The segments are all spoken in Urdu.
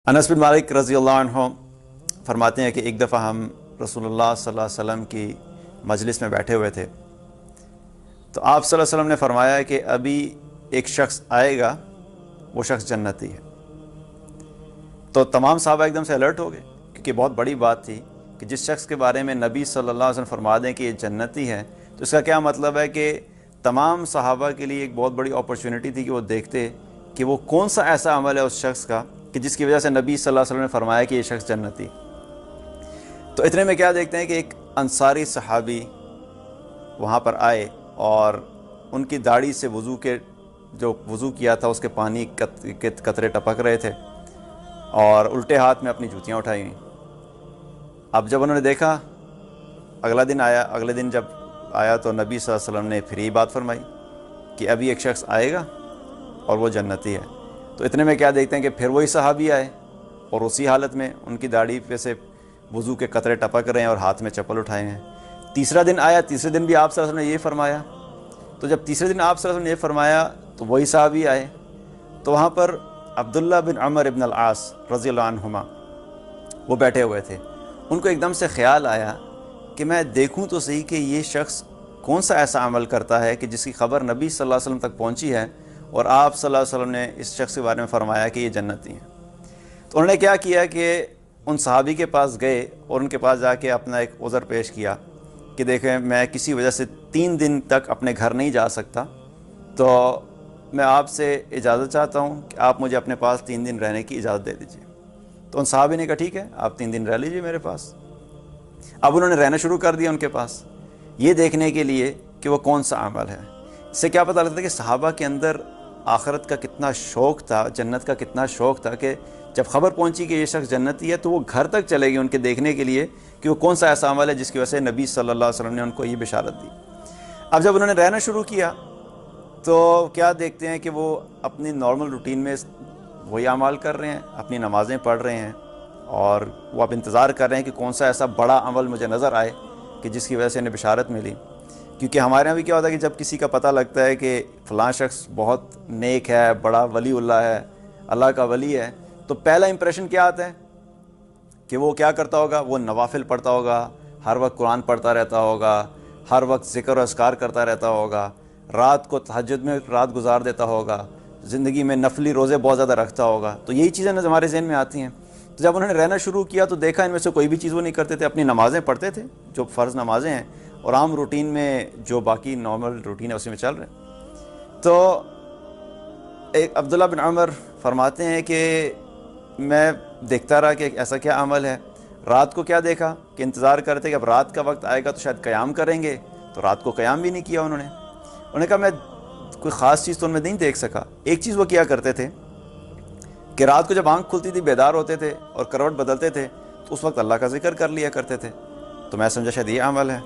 انس بن مالک رضی اللہ عنہ فرماتے ہیں کہ ایک دفعہ ہم رسول اللہ صلی اللہ علیہ وسلم کی مجلس میں بیٹھے ہوئے تھے، تو آپ صلی اللہ علیہ وسلم نے فرمایا کہ ابھی ایک شخص آئے گا، وہ شخص جنتی ہے۔ تو تمام صحابہ ایک دم سے الرٹ ہو گئے، کیونکہ بہت بڑی بات تھی کہ جس شخص کے بارے میں نبی صلی اللہ علیہ وسلم فرما دیں کہ یہ جنتی ہے، تو اس کا کیا مطلب ہے کہ تمام صحابہ کے لیے ایک بہت بڑی اپرچونٹی تھی کہ وہ دیکھتے کہ وہ کون سا ایسا عمل ہے اس شخص کا کہ جس کی وجہ سے نبی صلی اللہ علیہ وسلم نے فرمایا کہ یہ شخص جنتی۔ تو اتنے میں کیا دیکھتے ہیں کہ ایک انصاری صحابی وہاں پر آئے اور ان کی داڑھی سے جو وضو کیا تھا اس کے پانی کے قطرے ٹپک رہے تھے، اور الٹے ہاتھ میں اپنی جوتیاں اٹھائی ہوئیں۔ اب جب انہوں نے دیکھا، اگلے دن جب آیا تو نبی صلی اللہ علیہ وسلم نے پھر یہ بات فرمائی کہ ابھی ایک شخص آئے گا اور وہ جنتی ہے۔ تو اتنے میں کیا دیکھتے ہیں کہ پھر وہی صحابی آئے اور اسی حالت میں ان کی داڑھی پہ سے وضو کے قطرے ٹپک رہے ہیں اور ہاتھ میں چپل اٹھائے ہیں۔ تیسرا دن آیا، تیسرے دن بھی آپ صلی اللہ علیہ وسلم نے یہ فرمایا۔ تو جب تیسرے دن آپ صلی اللہ علیہ وسلم نے یہ فرمایا تو وہی صحابی آئے، تو وہاں پر عبداللہ بن عمر بن العاص رضی اللہ عنہما وہ بیٹھے ہوئے تھے۔ ان کو ایک دم سے خیال آیا کہ میں دیکھوں تو صحیح کہ یہ شخص کون سا ایسا عمل کرتا ہے کہ جس کی خبر نبی صلی اللہ علیہ وسلم تک پہنچی ہے، اور آپ صلی اللہ علیہ وسلم نے اس شخص کے بارے میں فرمایا کہ یہ جنتی ہیں۔ تو انہوں نے کیا کیا کہ ان صحابی کے پاس گئے اور ان کے پاس جا کے اپنا ایک عذر پیش کیا کہ دیکھیں میں کسی وجہ سے 3 دن تک اپنے گھر نہیں جا سکتا، تو میں آپ سے اجازت چاہتا ہوں کہ آپ مجھے اپنے پاس 3 دن رہنے کی اجازت دے دیجیے۔ تو ان صحابی نے کہا ٹھیک ہے، آپ 3 دن رہ لیجیے میرے پاس۔ اب انہوں نے رہنا شروع کر دیا ان کے پاس، یہ دیکھنے کے لیے کہ وہ کون سا عمل ہے۔ اس سے کیا پتہ لگتا ہے کہ صحابہ کے اندر آخرت کا کتنا شوق تھا، جنت کا کتنا شوق تھا، کہ جب خبر پہنچی کہ یہ شخص جنتی ہے تو وہ گھر تک چلے گئے ان کے دیکھنے کے لیے کہ وہ کون سا ایسا عمل ہے جس کی وجہ سے نبی صلی اللہ علیہ وسلم نے ان کو یہ بشارت دی۔ اب جب انہوں نے رہنا شروع کیا تو کیا دیکھتے ہیں کہ وہ اپنی نارمل روٹین میں وہی اعمال کر رہے ہیں، اپنی نمازیں پڑھ رہے ہیں، اور وہ اب انتظار کر رہے ہیں کہ کون سا ایسا بڑا عمل مجھے نظر آئے کہ جس کی وجہ سے انہیں بشارت ملی۔ کیونکہ ہمارے یہاں بھی کیا ہوتا ہے کہ جب کسی کا پتہ لگتا ہے کہ فلاں شخص بہت نیک ہے، بڑا ولی اللہ ہے، اللہ کا ولی ہے، تو پہلا امپریشن کیا آتا ہے کہ وہ کیا کرتا ہوگا، وہ نوافل پڑھتا ہوگا، ہر وقت قرآن پڑھتا رہتا ہوگا، ہر وقت ذکر و اذکار کرتا رہتا ہوگا، رات کو تہجد میں رات گزار دیتا ہوگا، زندگی میں نفلی روزے بہت زیادہ رکھتا ہوگا۔ تو یہی چیزیں ہمارے ذہن میں آتی ہیں۔ تو جب انہوں نے رہنا شروع کیا تو دیکھا ان میں سے کوئی بھی چیز وہ نہیں کرتے تھے، اپنی نمازیں پڑھتے تھے جو فرض نمازیں ہیں، اور عام روٹین میں جو باقی نارمل روٹین ہے اسی میں چل رہے ہیں۔ تو ایک عبداللہ بن عمر فرماتے ہیں کہ میں دیکھتا رہا کہ ایسا کیا عمل ہے۔ رات کو کیا دیکھا کہ انتظار کرتے کہ اب رات کا وقت آئے گا تو شاید قیام کریں گے، تو رات کو قیام بھی نہیں کیا انہوں نے کہا میں کوئی خاص چیز تو ان میں نہیں دیکھ سکا۔ ایک چیز وہ کیا کرتے تھے کہ رات کو جب آنکھ کھلتی تھی بیدار ہوتے تھے اور کروٹ بدلتے تھے تو اس وقت اللہ کا ذکر کر لیا کرتے تھے، تو میں سمجھا شاید یہ عمل ہے۔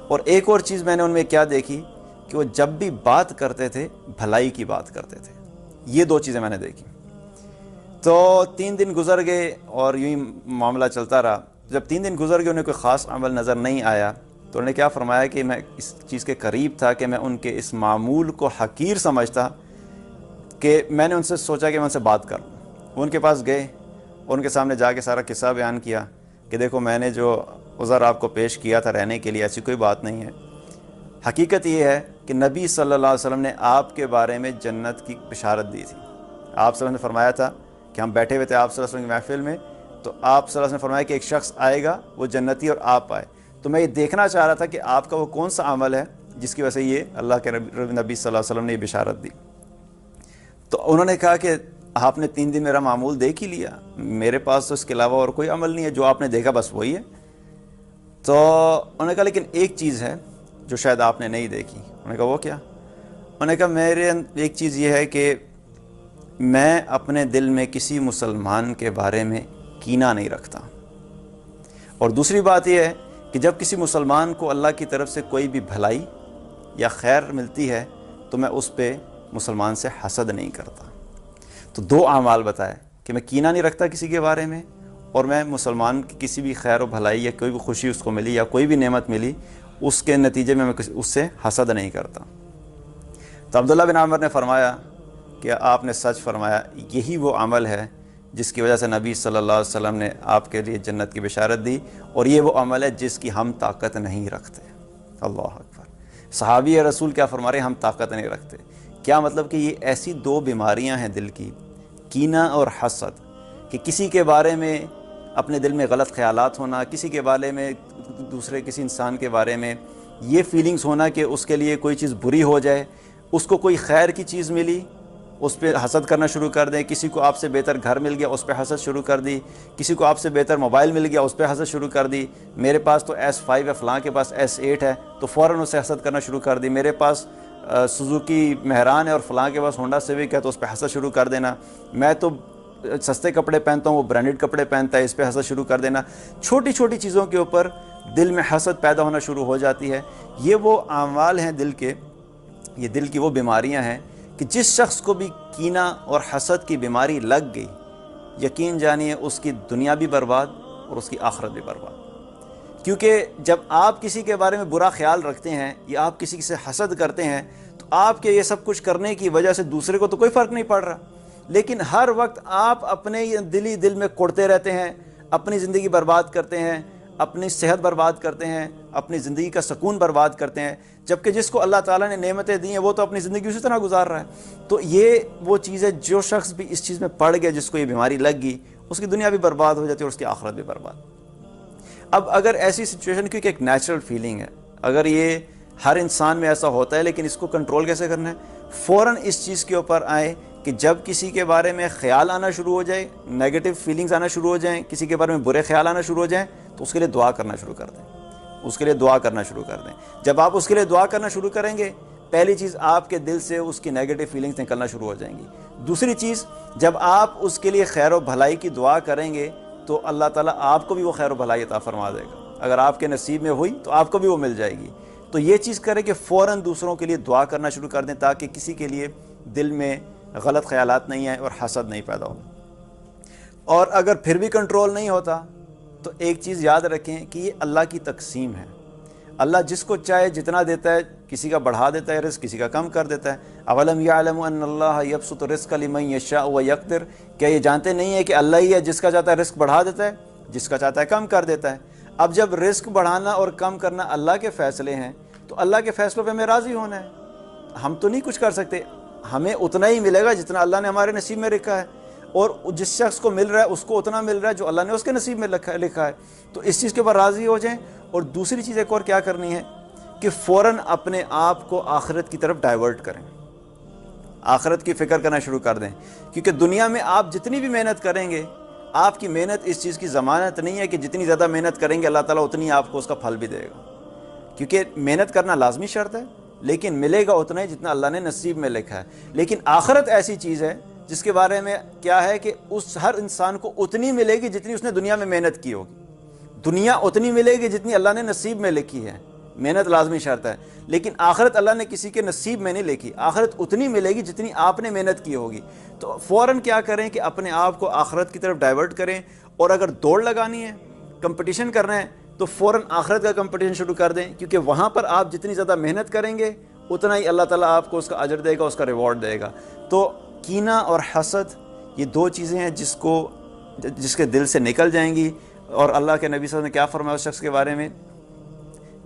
اور ایک اور چیز میں نے ان میں کیا دیکھی کہ وہ جب بھی بات کرتے تھے بھلائی کی بات کرتے تھے۔ یہ 2 چیزیں میں نے دیکھی۔ تو 3 دن گزر گئے اور یوں ہی معاملہ چلتا رہا۔ جب 3 دن گزر گئے انہیں کوئی خاص عمل نظر نہیں آیا تو انہوں نے کیا فرمایا کہ میں اس چیز کے قریب تھا کہ میں ان کے اس معمول کو حقیر سمجھتا کہ میں نے ان سے سوچا کہ میں ان سے بات کر لوں۔ وہ ان کے پاس گئے اور ان کے سامنے جا کے سارا قصہ بیان کیا کہ دیکھو میں نے جو عذر آپ کو پیش کیا تھا رہنے کے لیے، ایسی کوئی بات نہیں ہے۔ حقیقت یہ ہے کہ نبی صلی اللہ علیہ وسلم نے آپ کے بارے میں جنت کی بشارت دی تھی۔ آپ صلی اللہ علیہ وسلم نے فرمایا تھا کہ ہم بیٹھے ہوئے تھے آپ صلی اللہ علیہ وسلم کی محفل میں، تو آپ صلی اللہ علیہ وسلم نے فرمایا کہ ایک شخص آئے گا وہ جنتی اور آپ آئے۔ تو میں یہ دیکھنا چاہ رہا تھا کہ آپ کا وہ کون سا عمل ہے جس کی وجہ سے یہ اللہ کے نبی صلی اللہ علیہ وسلم نے یہ بشارت دی۔ تو انہوں نے کہا کہ آپ نے 3 دن میرا معمول دیکھ ہی لیا، میرے پاس تو اس کے علاوہ اور کوئی عمل نہیں ہے، جو آپ نے دیکھا بس وہی ہے۔ تو انہوں نے کہا لیکن ایک چیز ہے جو شاید آپ نے نہیں دیکھی۔ انہوں نے کہا وہ کیا؟ انہوں نے کہا میرے ایک چیز یہ ہے کہ میں اپنے دل میں کسی مسلمان کے بارے میں کینہ نہیں رکھتا، اور دوسری بات یہ ہے کہ جب کسی مسلمان کو اللہ کی طرف سے کوئی بھی بھلائی یا خیر ملتی ہے تو میں اس پہ مسلمان سے حسد نہیں کرتا۔ تو 2 اعمال بتائے کہ میں کینہ نہیں رکھتا کسی کے بارے میں، اور میں مسلمان کی کسی بھی خیر و بھلائی یا کوئی بھی خوشی اس کو ملی یا کوئی بھی نعمت ملی اس کے نتیجے میں اس سے حسد نہیں کرتا۔ تو عبداللہ بن عمر نے فرمایا کہ آپ نے سچ فرمایا، یہی وہ عمل ہے جس کی وجہ سے نبی صلی اللہ علیہ وسلم نے آپ کے لیے جنت کی بشارت دی، اور یہ وہ عمل ہے جس کی ہم طاقت نہیں رکھتے۔ اللہ اکبر۔ صحابی رسول کیا فرما رہے ہیں؟ ہم طاقت نہیں رکھتے۔ کیا مطلب کہ یہ ایسی دو بیماریاں ہیں دل کی، کینہ اور حسد، کہ کسی کے بارے میں اپنے دل میں غلط خیالات ہونا، کسی کے بارے میں دوسرے کسی انسان کے بارے میں یہ فیلنگز ہونا کہ اس کے لیے کوئی چیز بری ہو جائے، اس کو کوئی خیر کی چیز ملی اس پہ حسد کرنا شروع کر دیں، کسی کو آپ سے بہتر گھر مل گیا اس پہ حسد شروع کر دی، کسی کو آپ سے بہتر موبائل مل گیا اس پہ حسد شروع کر دی، میرے پاس تو S5 ہے، فلاں کے پاس S8 ہے تو فوراً اسے حسد کرنا شروع کر دی، میرے پاس سوزوکی مہران ہے اور فلاں کے پاس ہونڈا سیوک ہے تو اس پہ حسد شروع کر دینا، میں تو سستے کپڑے پہنتا ہوں وہ برانڈڈ کپڑے پہنتا ہے اس پہ حسد شروع کر دینا۔ چھوٹی چھوٹی چیزوں کے اوپر دل میں حسد پیدا ہونا شروع ہو جاتی ہے۔ یہ وہ اعمال ہیں دل کے، یہ دل کی وہ بیماریاں ہیں کہ جس شخص کو بھی کینہ اور حسد کی بیماری لگ گئی، یقین جانیے اس کی دنیا بھی برباد اور اس کی آخرت بھی برباد۔ کیونکہ جب آپ کسی کے بارے میں برا خیال رکھتے ہیں یا آپ کسی سے حسد کرتے ہیں تو آپ کے یہ سب کچھ کرنے کی وجہ سے دوسرے کو تو کوئی فرق نہیں پڑ رہا، لیکن ہر وقت آپ اپنے دل میں کوڑتے رہتے ہیں، اپنی زندگی برباد کرتے ہیں، اپنی صحت برباد کرتے ہیں، اپنی زندگی کا سکون برباد کرتے ہیں، جبکہ جس کو اللہ تعالیٰ نے نعمتیں دی ہیں وہ تو اپنی زندگی اسی طرح گزار رہا ہے۔ تو یہ وہ چیز ہے، جو شخص بھی اس چیز میں پڑ گیا، جس کو یہ بیماری لگ گئی، اس کی دنیا بھی برباد ہو جاتی ہے اور اس کی آخرت بھی برباد۔ اب اگر ایسی سچویشن، کیونکہ ایک نیچرل فیلنگ ہے، اگر یہ ہر انسان میں ایسا ہوتا ہے، لیکن اس کو کنٹرول کیسے کرنا ہے؟ فوراً اس چیز کے اوپر آئے کہ جب کسی کے بارے میں خیال آنا شروع ہو جائے، نیگیٹو فیلنگز آنا شروع ہو جائیں، کسی کے بارے میں برے خیال آنا شروع ہو جائیں، تو اس کے لیے دعا کرنا شروع کر دیں، اس کے لیے دعا کرنا شروع کر دیں۔ جب آپ اس کے لیے دعا کرنا شروع کریں گے، پہلی چیز آپ کے دل سے اس کی نیگیٹو فیلنگز نکلنا شروع ہو جائیں گی۔ دوسری چیز، جب آپ اس کے لیے خیر و بھلائی کی دعا کریں گے تو اللہ تعالیٰ آپ کو بھی وہ خیر و بھلائی عطا فرما دے گا، اگر آپ کے نصیب میں ہوئی تو آپ کو بھی وہ مل جائے گی۔ تو یہ چیز کریں کہ فوراً دوسروں کے لیے دعا کرنا شروع کر دیں، تاکہ کسی کے لیے دل میں غلط خیالات نہیں آئیں اور حسد نہیں پیدا ہو۔ اور اگر پھر بھی کنٹرول نہیں ہوتا تو ایک چیز یاد رکھیں کہ یہ اللہ کی تقسیم ہے، اللہ جس کو چاہے جتنا دیتا ہے، کسی کا بڑھا دیتا ہے رزق، کسی کا کم کر دیتا ہے۔ اولم یعلم ان اللہ یبسط الرزق لمن یشاء ویقدر، کیا یہ جانتے نہیں ہے کہ اللہ ہی ہے جس کا چاہتا ہے رزق بڑھا دیتا ہے، جس کا چاہتا ہے کم کر دیتا ہے۔ اب جب رزق بڑھانا اور کم کرنا اللہ کے فیصلے ہیں تو اللہ کے فیصلوں پہ ہمیں راضی ہونا ہے۔ ہم تو نہیں کچھ کر سکتے، ہمیں اتنا ہی ملے گا جتنا اللہ نے ہمارے نصیب میں لکھا ہے، اور جس شخص کو مل رہا ہے اس کو اتنا مل رہا ہے جو اللہ نے اس کے نصیب میں لکھا ہے۔ تو اس چیز کے اوپر راضی ہو جائیں۔ اور دوسری چیز ایک اور کیا کرنی ہے کہ فوراً اپنے آپ کو آخرت کی طرف ڈائیورٹ کریں، آخرت کی فکر کرنا شروع کر دیں، کیونکہ دنیا میں آپ جتنی بھی محنت کریں گے، آپ کی محنت اس چیز کی ضمانت نہیں ہے کہ جتنی زیادہ محنت کریں گے اللہ تعالیٰ اتنی آپ کو اس کا پھل بھی دے گا، کیونکہ محنت کرنا لازمی شرط ہے، لیکن ملے گا اتنا ہی جتنا اللہ نے نصیب میں لکھا ہے۔ لیکن آخرت ایسی چیز ہے جس کے بارے میں کیا ہے کہ اس ہر انسان کو اتنی ملے گی جتنی اس نے دنیا میں محنت کی ہوگی، دنیا اتنی ملے گی جتنی اللہ نے نصیب میں لکھی ہے، محنت لازمی شرط ہے، لیکن آخرت اللہ نے کسی کے نصیب میں نہیں لکھی، آخرت اتنی ملے گی جتنی آپ نے محنت کی ہوگی۔ تو فوراً کیا کریں کہ اپنے آپ کو آخرت کی طرف ڈائیورٹ کریں، اور اگر دوڑ لگانی ہے، کمپٹیشن کرنا ہے، تو فوراً آخرت کا کمپٹیشن شروع کر دیں، کیونکہ وہاں پر آپ جتنی زیادہ محنت کریں گے اتنا ہی اللہ تعالیٰ آپ کو اس کا اجر دے گا، اس کا ریوارڈ دے گا۔ تو کینہ اور حسد یہ دو چیزیں ہیں جس کے دل سے نکل جائیں گی۔ اور اللہ کے نبی صلی اللہ علیہ وسلم نے کیا فرمایا اس شخص کے بارے میں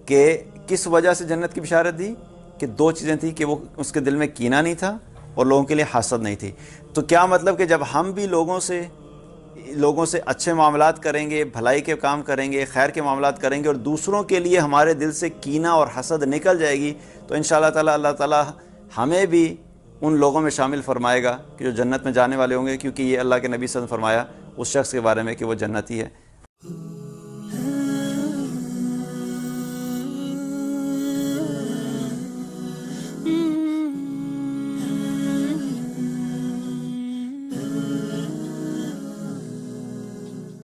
کہ کس وجہ سے جنت کی بشارت دی، کہ دو چیزیں تھیں، کہ وہ اس کے دل میں کینہ نہیں تھا اور لوگوں کے لیے حسد نہیں تھی۔ تو کیا مطلب کہ جب ہم بھی لوگوں سے اچھے معاملات کریں گے، بھلائی کے کام کریں گے، خیر کے معاملات کریں گے، اور دوسروں کے لیے ہمارے دل سے کینہ اور حسد نکل جائے گی، تو انشاءاللہ تعالی اللہ تعالی ہمیں بھی ان لوگوں میں شامل فرمائے گا کہ جو جنت میں جانے والے ہوں گے، کیونکہ یہ اللہ کے نبی صلی اللہ علیہ وسلم نے فرمایا اس شخص کے بارے میں کہ وہ جنتی ہے۔